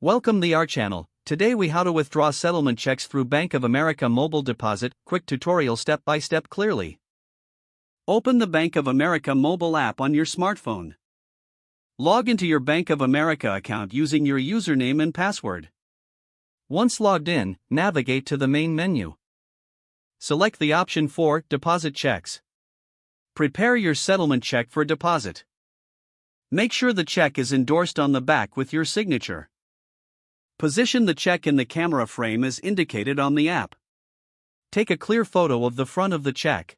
Welcome to our channel. Today we how to withdraw settlement checks through Bank of America Mobile Deposit. Quick tutorial step by step clearly. Open the Bank of America mobile app on your smartphone. Log into your Bank of America account using your username and password. Once logged in, navigate to the main menu. Select the option for Deposit Checks. Prepare your settlement check for deposit. Make sure the check is endorsed on the back with your signature. Position the check in the camera frame as indicated on the app. Take a clear photo of the front of the check.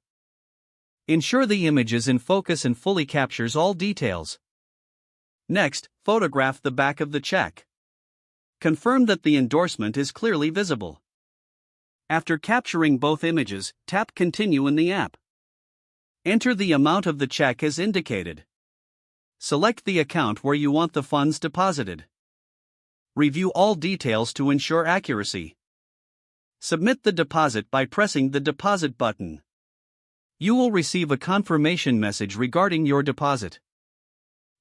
Ensure the image is in focus and fully captures all details. Next, photograph the back of the check. Confirm that the endorsement is clearly visible. After capturing both images, tap Continue in the app. Enter the amount of the check as indicated. Select the account where you want the funds deposited. Review all details to ensure accuracy. Submit the deposit by pressing the Deposit button. You will receive a confirmation message regarding your deposit.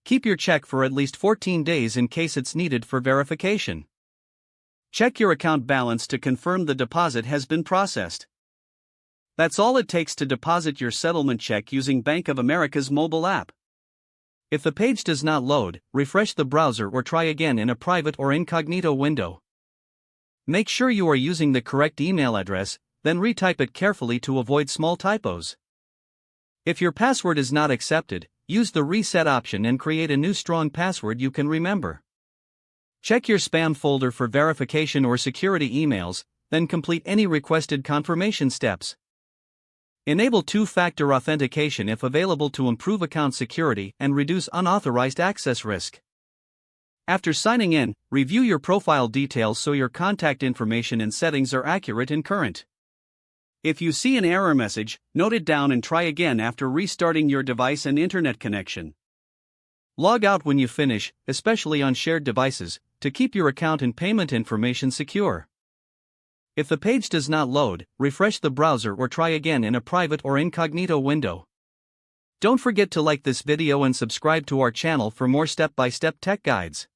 Keep your check for at least 14 days in case it's needed for verification. Check your account balance to confirm the deposit has been processed. That's all it takes to deposit your settlement check using Bank of America's mobile app. If the page does not load, refresh the browser or try again in a private or incognito window. Make sure you are using the correct email address, then retype it carefully to avoid small typos. If your password is not accepted, use the reset option and create a new strong password you can remember. Check your spam folder for verification or security emails, then complete any requested confirmation steps. Enable two-factor authentication if available to improve account security and reduce unauthorized access risk. After signing in, review your profile details so your contact information and settings are accurate and current. If you see an error message, note it down and try again after restarting your device and internet connection. Log out when you finish, especially on shared devices, to keep your account and payment information secure. If the page does not load, refresh the browser or try again in a private or incognito window. Don't forget to like this video and subscribe to our channel for more step-by-step tech guides.